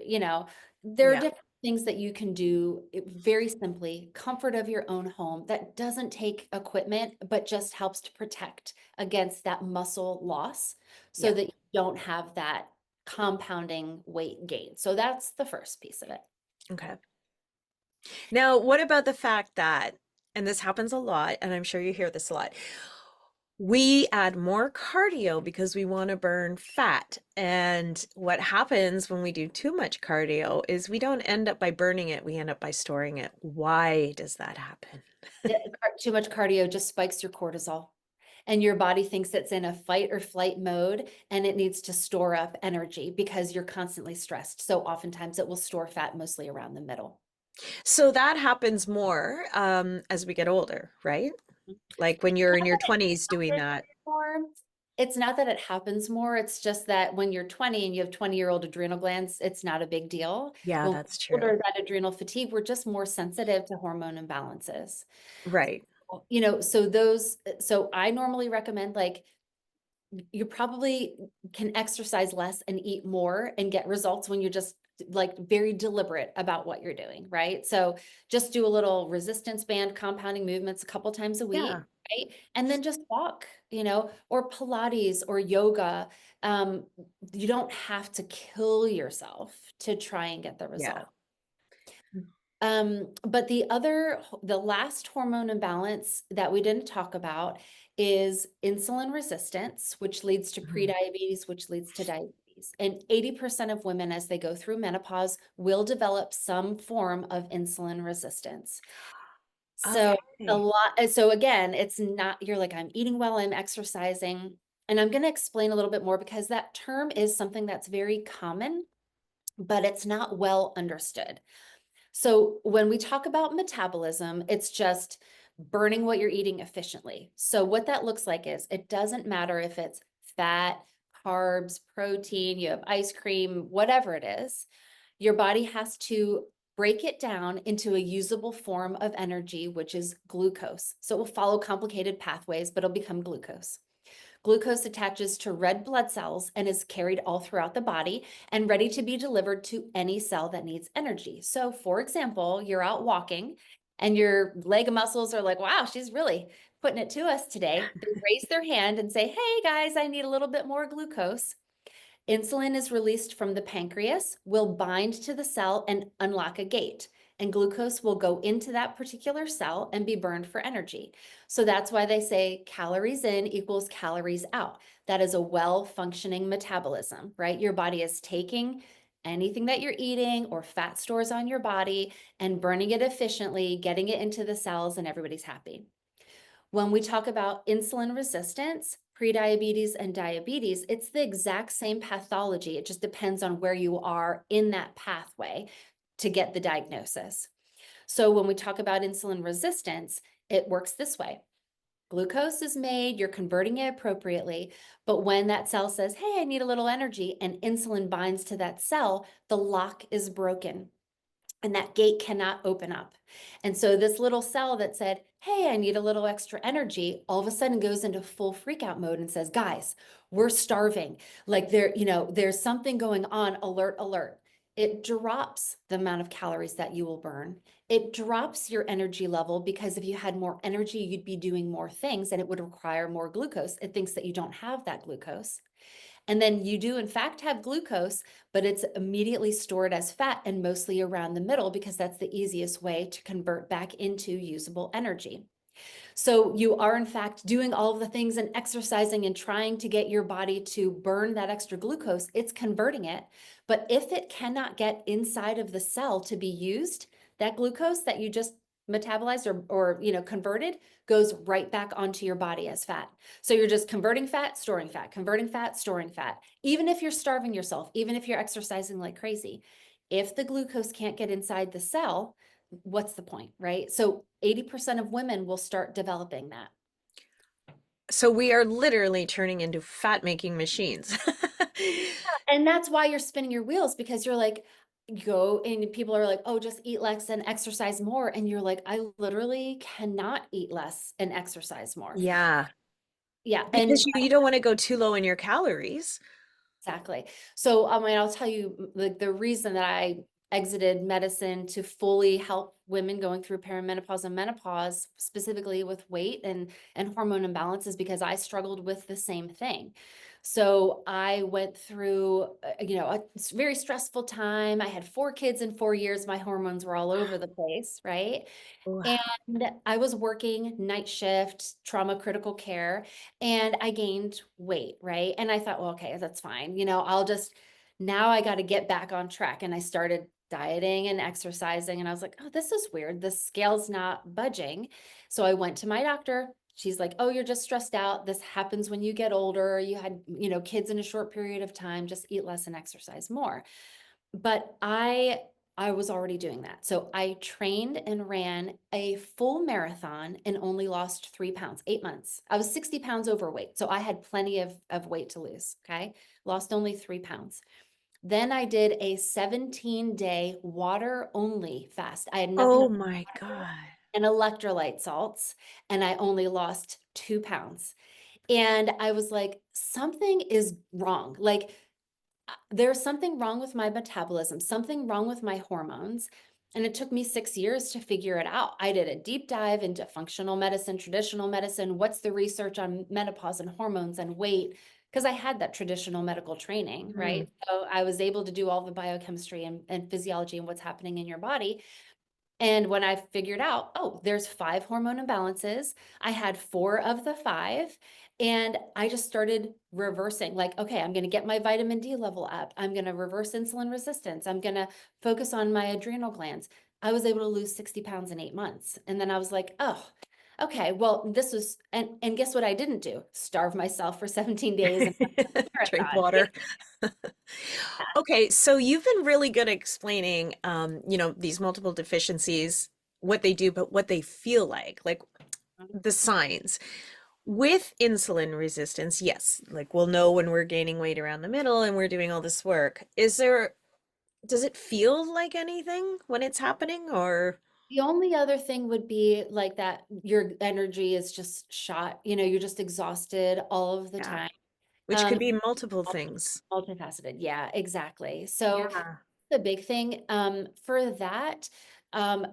There are Yeah. different things that you can do very simply, comfort of your own home that doesn't take equipment, but just helps to protect against that muscle loss so Yeah. that you don't have that compounding weight gain. So that's the first piece of it. Okay. Now, what about the fact that, and this happens a lot, and I'm sure you hear this a lot, we add more cardio because we want to burn fat. And what happens when we do too much cardio is we don't end up by burning it, we end up by storing it. Why does that happen? Too much cardio just spikes your cortisol, and your body thinks it's in a fight or flight mode and it needs to store up energy because you're constantly stressed. So oftentimes it will store fat mostly around the middle. So that happens more as we get older, right? Like when you're in your 20s doing Happens that. more. It's not that it happens more, it's just that when you're 20 and you have 20-year-old adrenal glands, it's not a big deal. Yeah, When that's we're true. older, that adrenal fatigue, we're just more sensitive to hormone imbalances. Right. So I normally recommend like you probably can exercise less and eat more and get results when you're just like very deliberate about what you're doing, right? So just do a little resistance band compounding movements a couple times a Yeah. week, right? And then just walk, or Pilates or yoga. Um, you don't have to kill yourself to try and get the Yeah. result. But the last hormone imbalance that we didn't talk about is insulin resistance, which leads to Mhm. prediabetes, which leads to diabetes. And 80% of women, as they go through menopause, will develop some form of insulin resistance. So Okay. so again, it's not, you're like, I'm eating well, I'm exercising. And I'm going to explain a little bit more because that term is something that's very common, but it's not well understood. So when we talk about metabolism, it's just burning what you're eating efficiently. So what that looks like is it doesn't matter if it's fat, carbs, protein, you have ice cream, whatever it is, your body has to break it down into a usable form of energy, which is glucose. So it will follow complicated pathways, but it'll become glucose. Glucose attaches to red blood cells and is carried all throughout the body and ready to be delivered to any cell that needs energy. So, for example, you're out walking and your leg muscles are like, wow, she's really putting it to us today. They raise their hand and say, hey guys, I need a little bit more glucose. Insulin is released from the pancreas, will bind to the cell and unlock a gate. And glucose will go into that particular cell and be burned for energy. So that's why they say calories in equals calories out. That is a well-functioning metabolism, right? Your body is taking anything that you're eating or fat stores on your body and burning it efficiently, getting it into the cells, and everybody's happy. When we talk about insulin resistance, prediabetes, and diabetes, it's the exact same pathology. It just depends on where you are in that pathway to get the diagnosis. So when we talk about insulin resistance, it works this way. Glucose is made, you're converting it appropriately, but when that cell says, hey, I need a little energy, and insulin binds to that cell, the lock is broken and that gate cannot open up. And so this little cell that said, hey, I need a little extra energy, all of a sudden goes into full freak out mode and says, guys, we're starving. Like there's something going on, alert, alert. It drops the amount of calories that you will burn. It drops your energy level because if you had more energy, you'd be doing more things and it would require more glucose. It thinks that you don't have that glucose. And then you do, in fact, have glucose, but it's immediately stored as fat and mostly around the middle because that's the easiest way to convert back into usable energy. So you are, in fact, doing all of the things and exercising and trying to get your body to burn that extra glucose. It's converting it. But if it cannot get inside of the cell to be used, that glucose that you just metabolized or converted goes right back onto your body as fat. So you're just converting fat, storing fat, converting fat, storing fat. Even if you're starving yourself, even if you're exercising like crazy, if the glucose can't get inside the cell, what's the point, right? So 80% of women will start developing that. So we are literally turning into fat making machines. And that's why you're spinning your wheels because you're like, go and people are like, oh, just eat less and exercise more. And you're like, I literally cannot eat less and exercise more. Yeah, Yeah. And because you don't want to go too low in your calories. exactly. So, I mean, I'll tell you the reason that I exited medicine to fully help women going through perimenopause and menopause, specifically with weight and hormone imbalances, because I struggled with the same thing. So I went through, a very stressful time. I had 4 kids in 4 years. My hormones were all over the place, right? Wow. And I was working night shift, trauma critical care, and I gained weight, right? And I thought, well, okay, that's fine. Now I got to get back on track. And I started dieting and exercising. And I was like, oh, this is weird. The scale's not budging. So I went to my doctor. She's like, oh, you're just stressed out. This happens when you get older. You had, kids in a short period of time. Just eat less and exercise more. But I was already doing that. So I trained and ran a full marathon and only lost 3 pounds, 8 months. I was 60 pounds overweight. So I had plenty of weight to lose. Okay. Lost only 3 pounds. Then I did a 17-day water only fast. I had nothing Oh but my water God. and electrolyte salts, and I only lost 2 pounds. And I was like, something is wrong. Like, there's something wrong with my metabolism, something wrong with my hormones. And it took me 6 years to figure it out. I did a deep dive into functional medicine, traditional medicine. What's the research on menopause and hormones and weight? Because I had that traditional medical training, Mm. right? So I was able to do all the biochemistry and physiology and what's happening in your body. And when I figured out, oh, there's 5 hormone imbalances, I had 4 of the 5. And I just started reversing, like, okay, I'm going to get my vitamin D level up. I'm going to reverse insulin resistance. I'm going to focus on my adrenal glands. I was able to lose 60 pounds in 8 months. And then I was like, oh, okay, well, this was, and guess what I didn't do? Starve myself for 17 days and Drink marathon. water. Okay, so you've been really good at explaining, these multiple deficiencies, what they do, but what they feel like the signs. With insulin resistance, yes, like we'll know when we're gaining weight around the middle and we're doing all this work. Does it feel like anything when it's happening or The only other thing would be like that your energy is just shot, you're just exhausted all of the yeah, time. which could Um, be multiple things. Multifaceted. Yeah, exactly. So Yeah. the big thing for that,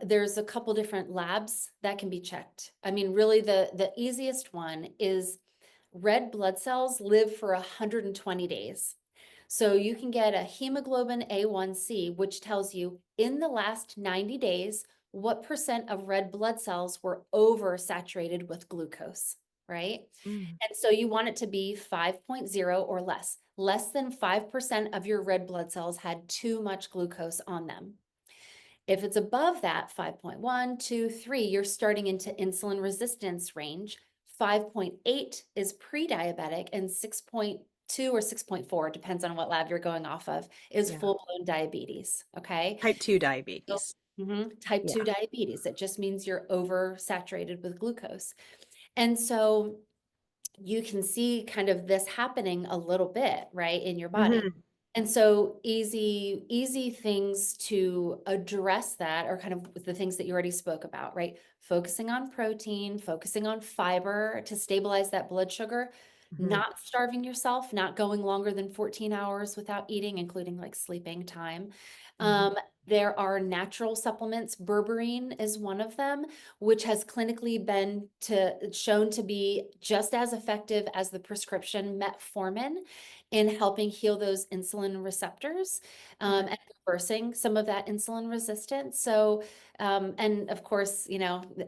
there's a couple different labs that can be checked. I mean, really the easiest one is red blood cells live for 120 days. So you can get a hemoglobin A1C, which tells you in the last 90 days, what percent of red blood cells were oversaturated with glucose, right? Mm. And so you want it to be 5.0 or less. Less than 5% of your red blood cells had too much glucose on them. If it's above that, 5.1, 2, 3, you're starting into insulin resistance range. 5.8 is pre-diabetic, and 6.2 or 6.4, depends on what lab you're going off of, is Yeah. full-blown diabetes. Okay. Type 2 So, diabetes. type 2 Yeah. diabetes. It just means you're oversaturated with glucose. And so you can see kind of this happening a little bit, right, in your body. Hmm. And so easy things to address that are kind of the things that you already spoke about, right? Focusing on protein, focusing on fiber to stabilize that blood sugar, Hmm. not starving yourself, not going longer than 14 hours without eating, including like sleeping time. Hmm. Um, there are natural supplements. Berberine is one of them, which has clinically been shown to be just as effective as the prescription metformin in helping heal those insulin receptors and reversing some of that insulin resistance. So, and of course,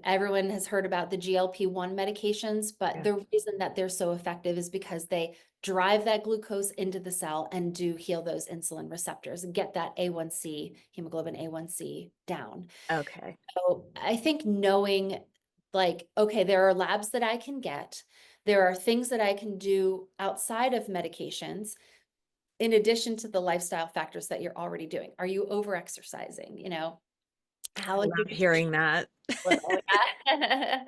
everyone has heard about the GLP-1 medications, but Yeah. the reason that they're so effective is because they drive that glucose into the cell and do heal those insulin receptors and get that A1C, hemoglobin A1C down. Okay. So I think knowing like, okay, there are labs that I can get. There are things that I can do outside of medications in addition to the lifestyle factors that you're already doing. Are you over exercising? I How is your love nutrition? hearing that. Little, yeah.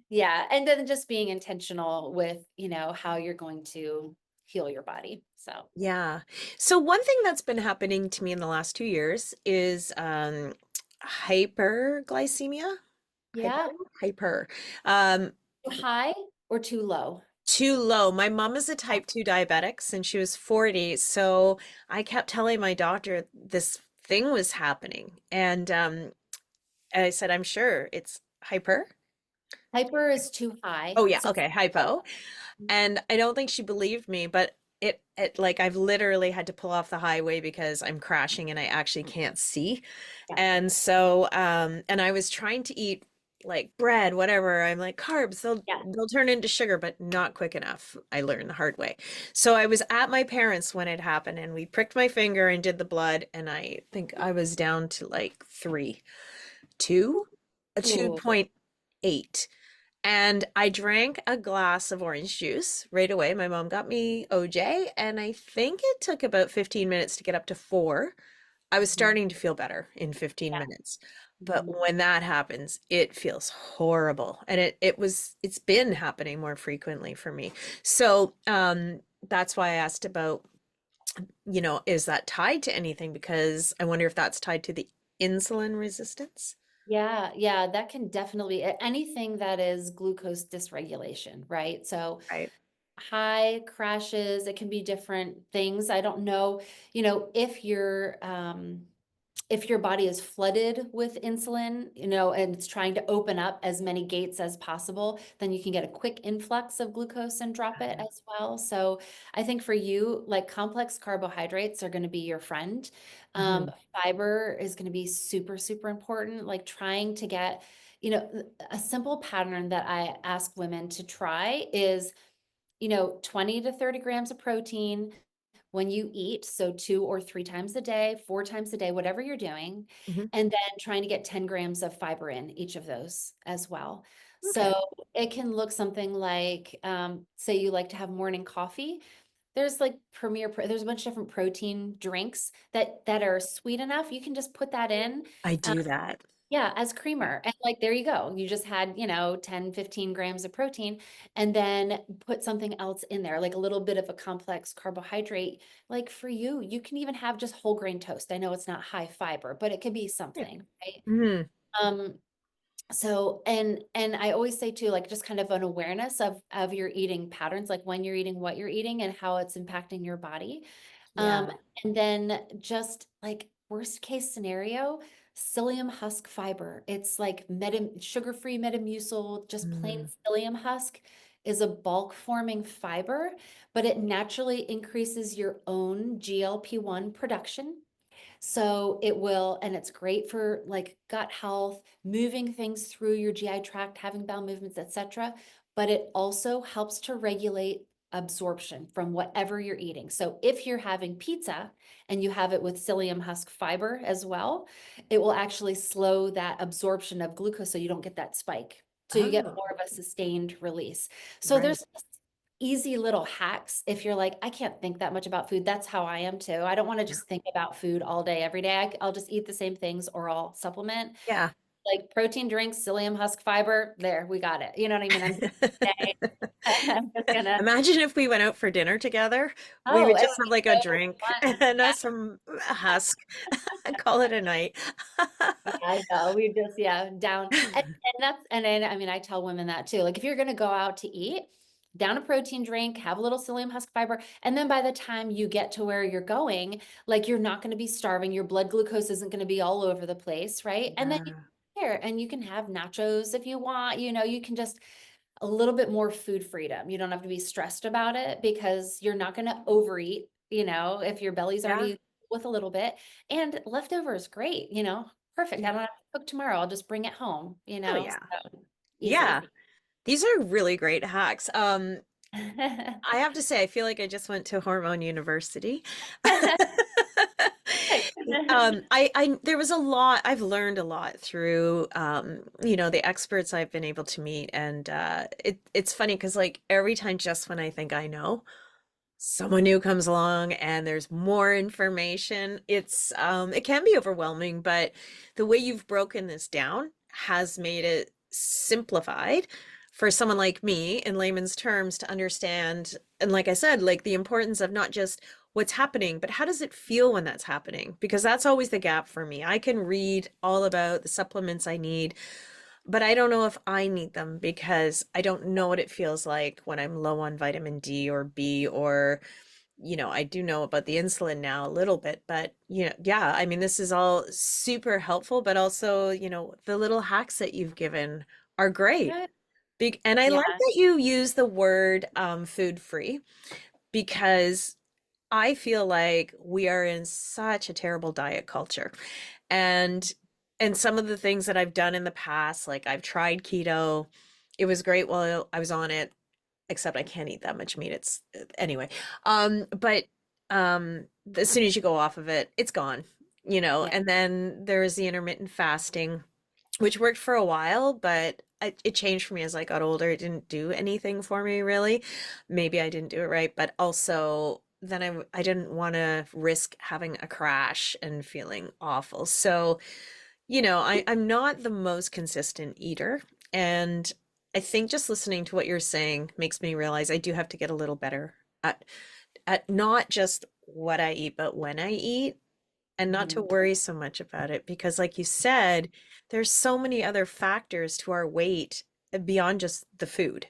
Yeah. And then just being intentional with, how you're going to heal your body. So, Yeah. So one thing that's been happening to me in the last 2 years is hyperglycemia. Hyper, yeah. hyper. Um, Too high or too low? Too low. My mom is a type 2 diabetic since she was 40, so I kept telling my doctor this thing was happening. And I said, I'm sure it's hyper. Hyper is too high. Oh yeah, So okay, hypo. And I don't think she believed me, but it like I've literally had to pull off the highway because I'm crashing and I actually can't see. yeah, And so and I was trying to eat like bread, whatever. I'm like carbs, yeah. they'll turn into sugar, but not quick enough. I learned the hard way. So I was at my parents when it happened and we pricked my finger and did the blood and I think I was down to like 2, a Ooh, 2.8. And I drank a glass of orange juice right away. My mom got me OJ, and I think it took about 15 minutes to get up to 4. I was mhm, starting to feel better in 15 yeah. minutes. But Mhm. when that happens, it feels horrible. And it's been happening more frequently for me. So, that's why I asked about, is that tied to anything? Because I wonder if that's tied to the insulin resistance. Yeah, yeah, that can definitely anything that is glucose dysregulation, right? So Right. high crashes, it can be different things. I don't know, if your body is flooded with insulin, and it's trying to open up as many gates as possible, then you can get a quick influx of glucose and drop it as well. So I think for you, like complex carbohydrates are going to be your friend. Mhm. Fiber is going to be super, super important. Like trying to get, a simple pattern that I ask women to try is 20 to 30 grams of protein when you eat. So 2 or 3 times a day, 4 times a day, whatever you're doing. Mhm. And then trying to get 10 grams of fiber in each of those as well. Okay. So it can look something like, say you like to have morning coffee. There's like there's a bunch of different protein drinks that are sweet enough. You can just put that in. I um, do that. yeah, as Yeah. creamer. And like, there you go. You just had, 10, 15 grams of protein and then put something else in there, like a little bit of a complex carbohydrate. Like for you, you can even have just whole grain toast. I know it's not high fiber, but it could be Yeah. something, right? Mhm. Um, so and I always say too, like just kind of an awareness of your eating patterns, like when you're eating, what you're eating, and how it's impacting your body. Um, Yeah. and then just like worst case scenario, psyllium husk fiber. It's like sugar-free Metamucil, just plain Mm. psyllium husk is a bulk forming fiber, but it naturally increases your own GLP-1 production. So it will, and it's great for like gut health, moving things through your GI tract, having bowel movements, etc. But it also helps to regulate absorption from whatever you're eating. So if you're having pizza and you have it with psyllium husk fiber as well, it will actually slow that absorption of glucose so you don't get that spike. So you get Oh, more of a sustained release. So right. there's easy little hacks if you're like, I can't think that much about food. That's how I am too. I don't want to Yeah. just think about food all day, every day. I'll just eat the same things or I'll supplement. Yeah. Like protein drinks, psyllium husk fiber, there, we got it. You know what I mean? I'm today. I'm just gonna, Imagine if we went out for dinner together. We oh, would it just would have be like a so drink fun. and Yeah. some husk and call it a night. Yeah, I know. We just, yeah, down. And that's, and then, I mean, I tell women that too. Like, if you're going to go out to eat, down a protein drink, have a little psyllium husk fiber. And then by the time you get to where you're going, like, you're not going to be starving. Your blood glucose isn't going to be all over the place, right? And then you Yeah. here and you can have nachos if you want, you can just a little bit more food freedom. You don't have to be stressed about it because you're not going to overeat, if your belly's Yeah. already with a little bit. And leftover is great, perfect. I Yeah. don't have to cook tomorrow. I'll just bring it home, Oh yeah. so Yeah. easy. These are really great hacks. I have to say, I feel like I just went to Hormone University. There was a lot, I've learned a lot through, the experts I've been able to meet. And it's funny because like every time just when I think I know, someone new comes along and there's more information. It can be overwhelming, but the way you've broken this down has made it simplified for someone like me in layman's terms to understand. And like I said, like the importance of not just what's happening, but how does it feel when that's happening? Because that's always the gap for me. I can read all about the supplements I need, but I don't know if I need them because I don't know what it feels like when I'm low on vitamin D or B or I do know about the insulin now a little bit, but yeah, I mean, this is all super helpful, but also, the little hacks that you've given are great. Good. And I like Yeah. that you use the word food free because I feel like we are in such a terrible diet culture. And some of the things that I've done in the past, like I've tried keto. It was great while I was on it, except I can't eat that much meat. It's anyway. But as soon as you go off of it, it's gone, Yeah. And then there's the intermittent fasting, which worked for a while, but it changed for me as I got older. It didn't do anything for me really. Maybe I didn't do it right, but also then I didn't want to risk having a crash and feeling awful. So, I'm not the most consistent eater, and I think just listening to what you're saying makes me realize I do have to get a little better at not just what I eat, but when I eat, and not to Mhm. worry so much about it because like you said, there's so many other factors to our weight beyond just the food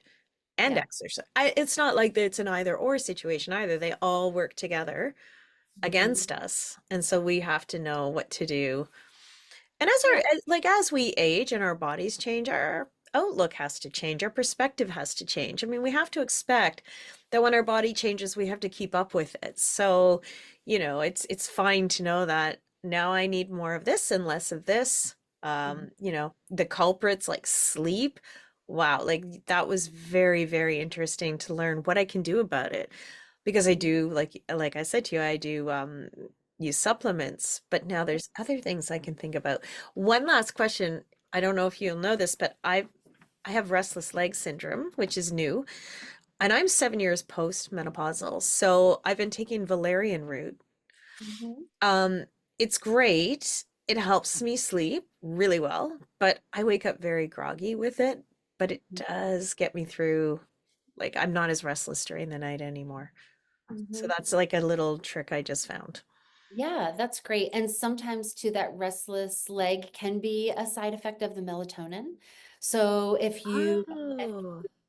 and Yeah. exercise. It's not like it's an either or situation either. They all work together Mhm. against us. And so we have to know what to do. And Yeah. as we age and our bodies change, our outlook has to change, our perspective has to change. I mean, we have to expect that when our body changes, we have to keep up with it. So, it's fine to know that now I need more of this and less of this. Mhm. The culprits like sleep. Wow, like that was very, very interesting to learn what I can do about it. Because I do, like I said to you, I do use supplements, but now there's other things I can think about. One last question. I don't know if you'll know this, but I have restless leg syndrome, which is new, and I'm 7 years post-menopausal. So I've been taking valerian root. Mhm. Um, it's great. It helps me sleep really well, but I wake up very groggy with it. But it does get me through, like I'm not as restless during the night anymore. So Mhm. that's like a little trick I just found. Yeah, that's great. And sometimes too, that restless leg can be a side effect of the melatonin. So if Oh, you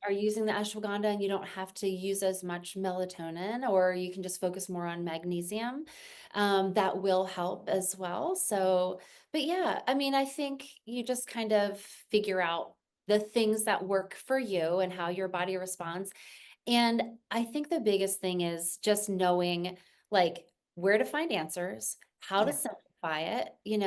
are using the ashwagandha and you don't have to use as much melatonin, or you can just focus more on magnesium, that will help as well. So, but yeah, I mean, I think you just kind of figure out the things that work for you and how your body responds. And I think the biggest thing is just knowing like where to find answers, how to yeah. simplify it. You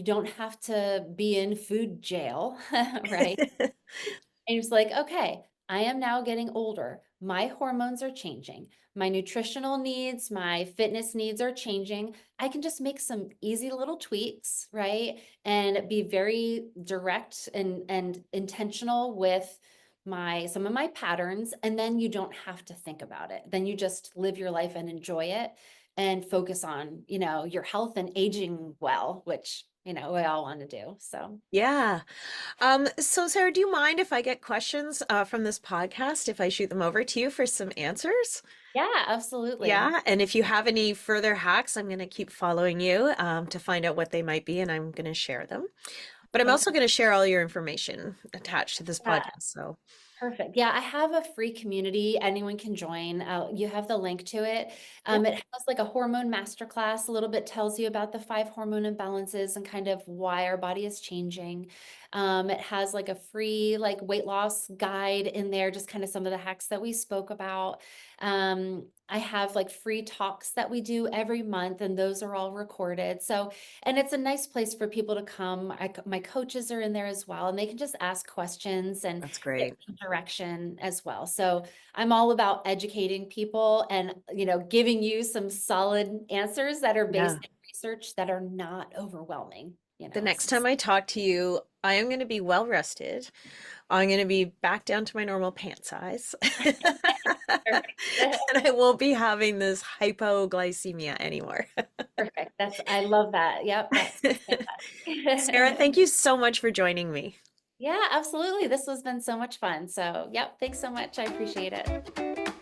don't have to be in food jail, right? And it's like, okay, I am now getting older. My hormones are changing. My nutritional needs, my fitness needs are changing. I can just make some easy little tweaks, right? And be very direct and intentional with my some of my patterns. And then you don't have to think about it. Then you just live your life and enjoy it and focus on, your health and aging well, which, we all want to do. So Yeah. So Sarah, do you mind if I get questions from this podcast if I shoot them over to you for some answers? yeah, absolutely. Yeah. And if you have any further hacks, I'm going to keep following you to find out what they might be, and I'm going to share them. But I'm Okay. also going to share all your information attached to this Yeah. podcast. So Perfect. Yeah, I have a free community. Anyone can join. You have the link to it. yeah, It has like a hormone masterclass, a little bit tells you about the 5 hormone imbalances and kind of why our body is changing. It has like a free like weight loss guide in there, just kind of some of the hacks that we spoke about. I have like free talks that we do every month, and those are all recorded. So, and it's a nice place for people to come. My coaches are in there as well, and they can just ask questions and that's get great. some direction as well. So I'm all about educating people and, giving you some solid answers that are based Yeah. in research that are not overwhelming, The next time I talk to you, I am going to be well rested. I'm going to be back down to my normal pant size. Perfect. And I won't be having this hypoglycemia anymore. Perfect. I love that. Yep, that's Sarah, fantastic. thank you so much for joining me. Yeah, absolutely. This has been so much fun. So, yep, thanks so much. I appreciate it.